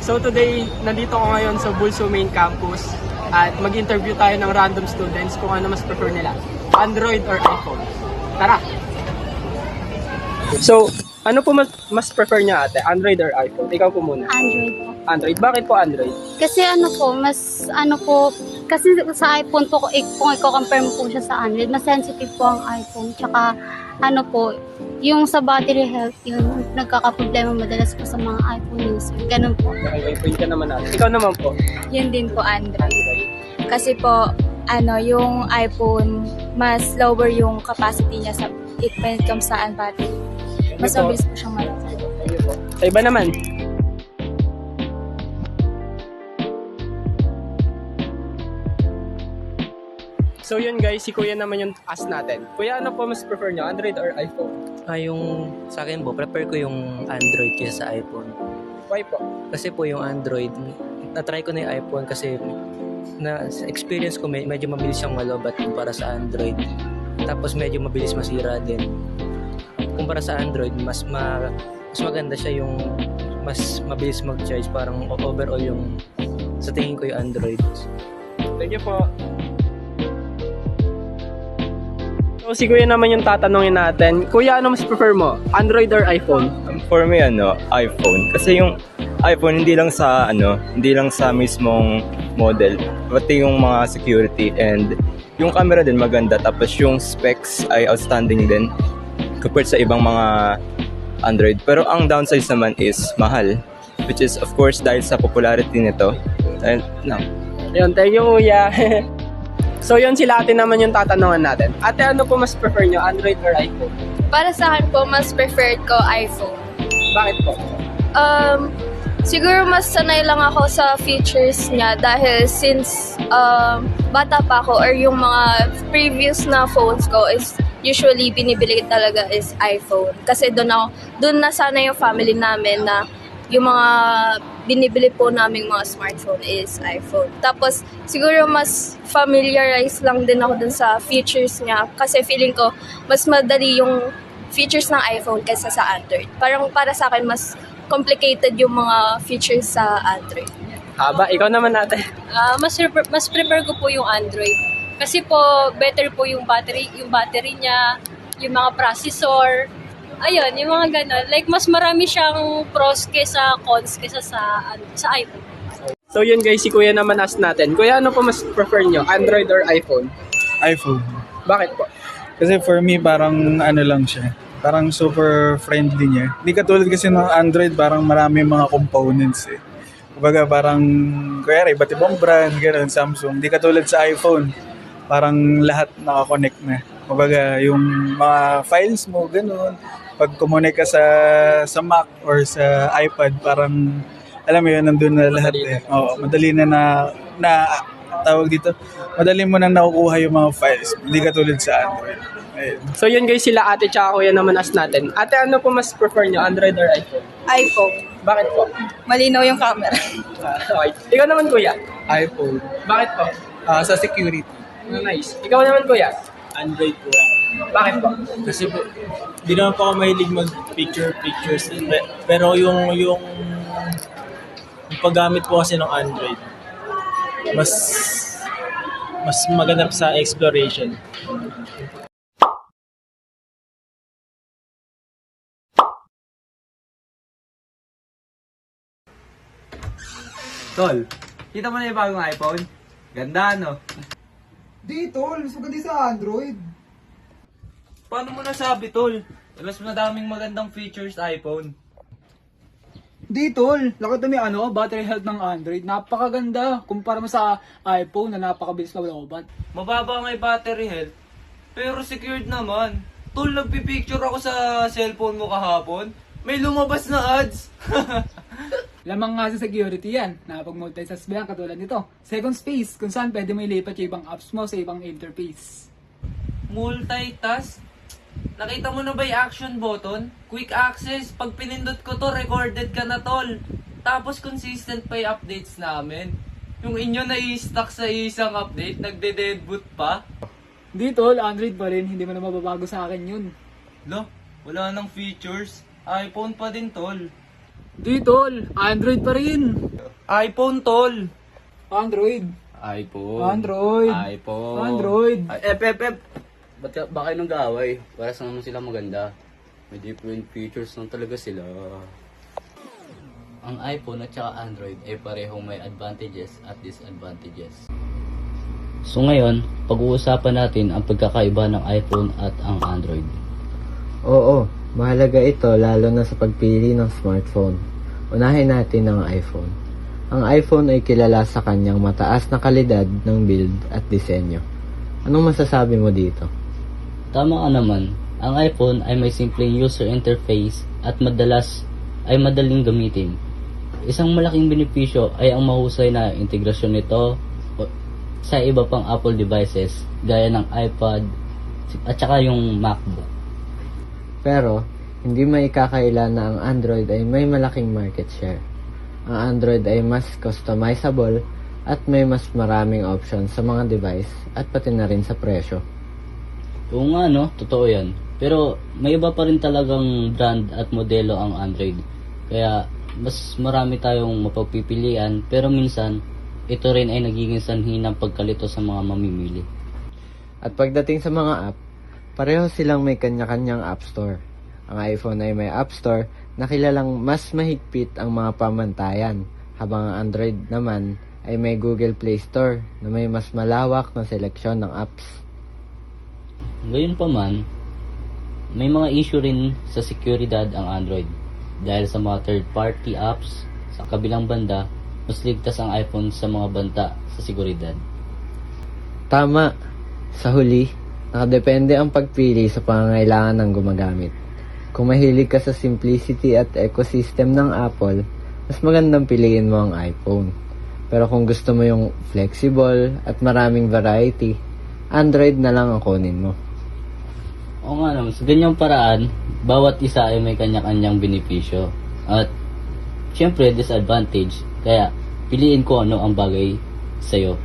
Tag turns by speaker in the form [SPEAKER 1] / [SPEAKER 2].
[SPEAKER 1] So today, nandito ko ngayon sa Bulso Main Campus at mag-interview tayo ng random students kung ano mas prefer nila, Android or iPhone. Tara! So, ano po mas prefer niya ate, Android or iPhone? Ikaw po muna.
[SPEAKER 2] Android po.
[SPEAKER 1] Android. Bakit po Android?
[SPEAKER 2] Kasi kasi sa iPhone po, kung i-compare mo po siya sa Android, mas sensitive po ang iPhone. Tsaka yung sa battery health, yun, nagkakaproblema madalas po sa mga iPhone user. Ganun po.
[SPEAKER 1] Okay, point ka naman ate. Ikaw naman po.
[SPEAKER 3] Yun din po Android. Kasi po, yung iPhone, mas lower yung capacity niya when it comes sa battery. Mas mabilis po siyang malasa.
[SPEAKER 1] Sa iba naman. So yun guys, si Kuya naman yung ask natin. Kuya, ano po mas prefer nyo, Android or iPhone?
[SPEAKER 4] Yung sa akin po, prefer ko yung Android kaysa sa iPhone.
[SPEAKER 1] Why po?
[SPEAKER 4] Kasi po yung Android, na-try ko na yung iPhone kasi sa experience ko medyo mabilis siyang malobat kumpara sa Android. Tapos medyo mabilis masira din. Kumpara sa Android, mas maganda siya yung mas mabilis mag-charge. Parang overall yung sa tingin ko yung Android.
[SPEAKER 1] Thank you po. So si Kuya naman yung tatanungin natin. Kuya, ano mas prefer mo? Android or iPhone?
[SPEAKER 5] For me, iPhone. Kasi yung iPhone hindi lang sa mismong model, pati yung mga security and yung camera din maganda, tapos yung specs ay outstanding din compared sa ibang mga Android. Pero ang downside naman is mahal, which is of course dahil sa popularity nito.
[SPEAKER 1] Yun, thank you Kuya. So yun, sila ate naman yung tatanungan natin. Ate, ano po mas prefer nyo, Android or iPhone?
[SPEAKER 3] Para sa akin po, mas preferred ko iPhone.
[SPEAKER 1] Bakit po?
[SPEAKER 3] Siguro mas sanay lang ako sa features niya dahil since bata pa ako or yung mga previous na phones ko is usually binibili talaga is iPhone. Kasi doon na sana yung family namin na yung mga binibili po naming mga smartphone is iPhone. Tapos siguro mas familiarize lang din ako dun sa features niya kasi feeling ko mas madali yung features ng iPhone kaysa sa Android. Parang para sa akin mas complicated yung mga features sa Android.
[SPEAKER 1] Haba, ikaw naman ate.
[SPEAKER 6] Mas prefer ko po yung Android. Kasi po better po yung battery niya, yung mga processor. Ayun, yung mga ganun. Like mas marami siyang pros kaysa cons kaysa sa iPhone.
[SPEAKER 1] So yun guys, si Kuya naman ask natin. Kuya, ano po mas prefer nyo, Android or iPhone?
[SPEAKER 7] iPhone.
[SPEAKER 1] Bakit po?
[SPEAKER 7] Kasi for me, parang lang siya. Parang super friendly niya. Hindi katulad kasi ng Android, parang marami mga components eh. Kumbaga parang, kaya iba't ibang brand, gano'n, Samsung. Hindi katulad sa iPhone, parang lahat nakakonect na. Kumbaga yung mga files mo, gano'n. Pag connect ka sa Mac or sa iPad, parang, alam mo yun, nandun na lahat eh. Oo, madali na tawag dito, madali mo na nakukuha yung mga files. Hindi katulad sa Android. Ayun.
[SPEAKER 1] So yun guys, sila ate tsaka Kuya naman ask natin. Ate, ano po mas prefer nyo, Android or iPhone?
[SPEAKER 3] iPhone.
[SPEAKER 1] Bakit po?
[SPEAKER 3] Malinaw yung camera.
[SPEAKER 1] Okay. Ikaw naman Kuya?
[SPEAKER 7] iPhone.
[SPEAKER 1] Bakit po?
[SPEAKER 7] Sa security.
[SPEAKER 1] Nice. Ikaw naman Kuya?
[SPEAKER 8] Android po.
[SPEAKER 1] Bakit po?
[SPEAKER 8] Kasi po, di naman po ako mahilig mag-pictures. Pero yung paggamit po kasi ng Android, mas maganda sa exploration.
[SPEAKER 9] Tol, kita mo na yung bagong iPhone? Ganda, no?
[SPEAKER 10] Di, tol. Mas maganda sa Android.
[SPEAKER 9] Paano mo nasabi, Tol? Mas madaming magandang features iPhone.
[SPEAKER 10] Di, tol. Nakita mo yung battery health ng Android. Napakaganda. Kumpara mo sa iPhone na napakabilis na lobat.
[SPEAKER 9] Mababa nga yung battery health, pero secured naman. Tol, nagpipicture ako sa cellphone mo kahapon. May lumabas na ads.
[SPEAKER 10] Lamang nga sa security yan. Nakapag-multitask ba yan katulad nito? Second space, kung saan pwede mo ilipat yung ibang apps mo sa ibang interface.
[SPEAKER 9] Multitask? Nakita mo na ba yung action button? Quick access. Pag pinindot ko to, recorded ka na, Tol. Tapos consistent pa yung updates namin. Yung inyo na i-stuck sa isang update, nagde-deadboot pa.
[SPEAKER 10] Di, tol. Android pa rin. Hindi mo na mababago sa akin yun.
[SPEAKER 9] Lo, wala nang features. iPhone pa din, Tol.
[SPEAKER 10] Di tol, Android pa rin.
[SPEAKER 9] iPhone, tol.
[SPEAKER 10] Android.
[SPEAKER 11] iPhone.
[SPEAKER 10] Android.
[SPEAKER 11] iPhone.
[SPEAKER 10] Android.
[SPEAKER 11] Ba't ba kayo nang gaaway? Para sa naman sila maganda. May different features lang talaga sila. Ang iPhone at saka Android ay parehong may advantages at disadvantages. So ngayon, pag-uusapan natin ang pagkakaiba ng iPhone at ang Android.
[SPEAKER 12] Oo, mahalaga ito lalo na sa pagpili ng smartphone. Unahin natin ang iPhone. Ang iPhone ay kilala sa kanyang mataas na kalidad ng build at disenyo. Anong masasabi mo dito?
[SPEAKER 11] Tama ka naman, ang iPhone ay may simpleng user interface at madalas ay madaling gamitin. Isang malaking benepisyo ay ang mahusay na integrasyon nito sa iba pang Apple devices gaya ng iPad at saka yung MacBook.
[SPEAKER 12] Pero, hindi maikakaila na ang Android ay may malaking market share. Ang Android ay mas customizable at may mas maraming options sa mga device at pati na rin sa presyo.
[SPEAKER 11] Oo nga no, totoo yan. Pero may iba pa rin talagang brand at modelo ang Android. Kaya mas marami tayong mapagpipilian pero minsan ito rin ay nagiging sanhi ng pagkalito sa mga mamimili.
[SPEAKER 12] At pagdating sa mga app, pareho silang may kanya-kanyang App Store. Ang iPhone ay may App Store na kilalang mas mahigpit ang mga pamantayan, habang ang Android naman ay may Google Play Store na may mas malawak na seleksyon ng apps.
[SPEAKER 11] Gayunpaman, may mga issue rin sa seguridad ang Android dahil sa mga third-party apps. Sa kabilang banda, mas ligtas ang iPhone sa mga banta sa seguridad.
[SPEAKER 12] Tama. Sa huli, nakadepende ang pagpili sa pangangailangan ng gumagamit. Kung mahilig ka sa simplicity at ecosystem ng Apple, mas magandang piliin mo ang iPhone. Pero kung gusto mo yung flexible at maraming variety, Android na lang ang kunin mo.
[SPEAKER 11] Oo nga naman, sa ganyang paraan, bawat isa ay may kanya-kanyang benepisyo. At syempre disadvantage, kaya piliin ko ano ang bagay sa'yo.